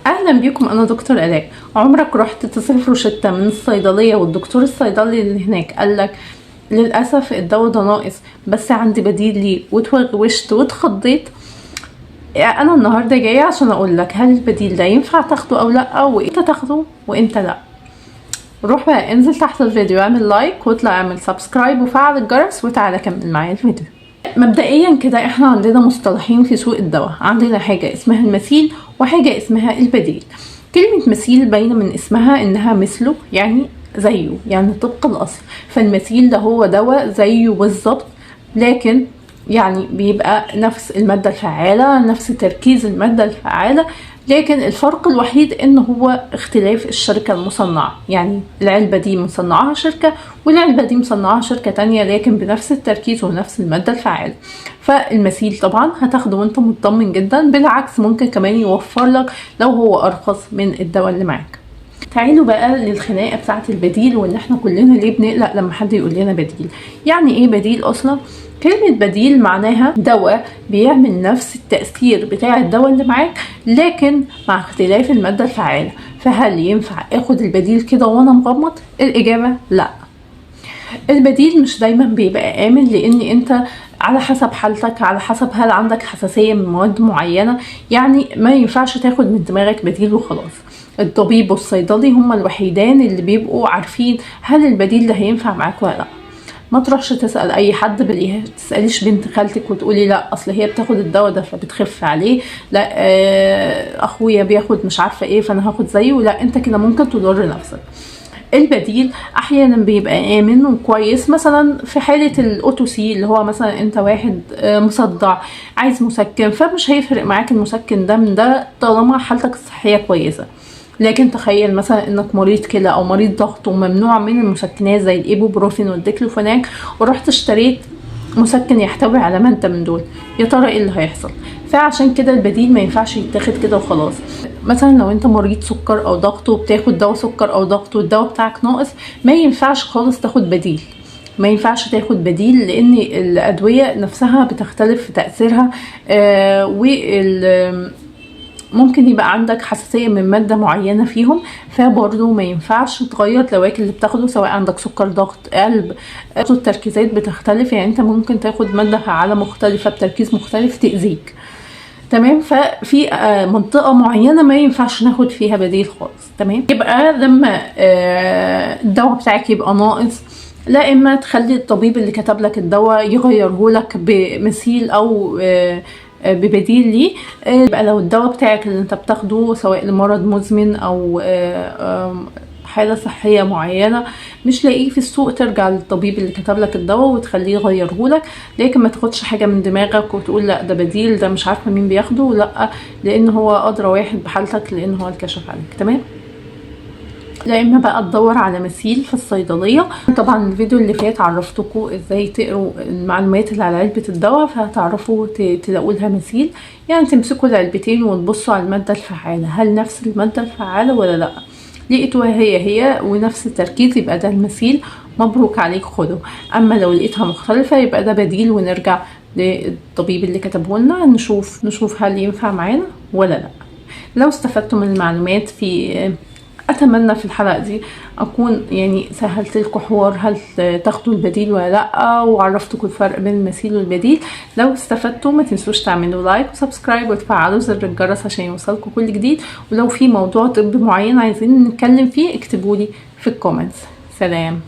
اهلا بيكم. انا دكتور الاء. عمرك رحت تصرف روشتة من الصيدليه والدكتور الصيدلي اللي هناك قالك للاسف الدواء ده ناقص بس عندي بديل ليه وتوغوشت واتخضيت؟ انا النهارده جايه عشان اقول لك هل البديل ده ينفع تاخده او لا، وامتى تاخده وامتى لا. روح بقى انزل تحت الفيديو اعمل لايك واطلع اعمل سبسكرايب وفعل الجرس وتعالى كمل معايا الفيديو. مبدئيا كده احنا عندنا مصطلحين في سوق الدواء، عندنا حاجه اسمها المثيل وحاجه اسمها البديل. كلمه مثيل باينه من اسمها انها مثله، يعني زيه، يعني طبق الاصل. فالمثيل ده هو دواء زيه بالظبط، لكن يعني بيبقى نفس الماده الفعاله، نفس تركيز الماده الفعاله، لكن الفرق الوحيد ان هو اختلاف الشركة المصنعة. يعني العلبة دي مصنعاها شركة والعلبة دي مصنعاها شركة تانية، لكن بنفس التركيز ونفس المادة الفعالة. فالمثيل طبعا هتاخده وانت مطمن جدا، بالعكس ممكن كمان يوفر لك لو هو ارخص من الدواء اللي معاك. تعالوا بقى للخناقه بتاعه البديل، وان احنا كلنا ليه بنقلق لما حد يقول لنا بديل. يعني ايه بديل اصلا؟ كلمه بديل معناها دواء بيعمل نفس التاثير بتاع الدواء اللي معاك لكن مع اختلاف الماده الفعاله. فهل ينفع اخد البديل كده وانا مغمض؟ الاجابه لا. البديل مش دايما بيبقى امن، لان انت على حسب حالتك، على حسب هل عندك حساسيه من مواد معينه. يعني ما ينفعش تاخد من دماغك بديل وخلاص. الطبيب والصيدلي هما الوحيدان اللي بيبقوا عارفين هل البديل ده هينفع معاك ولا لا. ما تروحش تسال اي حد باليه، تساليش بنت خالتك وتقولي لا اصل هي بتاخد الدواء ده فبتخف عليه، لا اخويا بياخد مش عارفه ايه فانا هاخد زيه. لا، انت كده ممكن تضر نفسك. البديل احيانا بيبقى امن وكويس، مثلا في حاله الاوتوسي اللي هو مثلا انت واحد مصدع عايز مسكن، فمش هيفرق معاك المسكن ده من ده طالما حالتك الصحيه كويسه. لكن تخيل مثلا انك مريض كلى او مريض ضغط وممنوع من المسكنات زي الايبوبروفين والديكلوفيناك، ورحت اشتريت مسكن يحتوي على ماده من دول، يا ترى ايه اللي هيحصل؟ فعشان كده البديل ما ينفعش يتاخد كده وخلاص. مثلا لو انت مريض سكر او ضغط وبتاخد دواء سكر او ضغط والدواء بتاعك ناقص، ما ينفعش خالص تاخد بديل. ما ينفعش تاخد بديل لان الادويه نفسها بتختلف في تاثيرها، ممكن يبقى عندك حساسية من مادة معينة فيهم، فبرضه ما ينفعش تغير دواك اللي بتاخده سواء عندك سكر ضغط قلب. التركيزات بتختلف، يعني انت ممكن تاخد مادة فعالة مختلفة بتركيز مختلف تأذيك. تمام. ففي منطقة معينة ما ينفعش ناخد فيها بديل خالص. تمام. يبقى لما الدواء بتاعك يبقى ناقص، لا اما تخلي الطبيب اللي كتب لك الدواء يغيره لك بمثيل او ببديل ليه. يبقى لو الدواء بتاعك اللي انت بتاخده سواء لمرض مزمن او حالة صحية معينة مش لاقيه في السوق، ترجع للطبيب اللي كتب لك الدواء وتخليه يغيره لك. لكن ما تاخدش حاجة من دماغك وتقول لا ده بديل، ده مش عارفة مين بياخده، لا، لان هو ادرى واحد بحالتك لان هو الكشف عليك. تمام. لا اما بقى تدور على مثيل في الصيدليه. طبعا الفيديو اللي فات عرفتكم ازاي تقروا المعلومات اللي على علبه الدواء، فهتعرفوا تلاقوا لها مثيل. يعني تمسكوا العلبتين وتبصوا على الماده الفعاله، هل نفس الماده الفعاله ولا لا. لقيتوها هي ونفس التركيز يبقى ده المثيل، مبروك عليك خده. اما لو لقيتها مختلفه يبقى ده بديل، ونرجع للطبيب اللي كتبه لنا نشوف هل ينفع معانا ولا لا. لو استفدتوا من المعلومات اتمنى في الحلقه دي اكون يعني سهلت لكم حوار هل تاخدوا البديل ولا لا، وعرفتكم الفرق بين المثيل والبديل. لو استفدتوا ما تنسوش تعملوا لايك وسبسكرايب وتفعلوا زر الجرس عشان يوصلكم كل جديد. ولو في موضوع طبي معين عايزين نتكلم فيه اكتبولي في الكومنتس. سلام.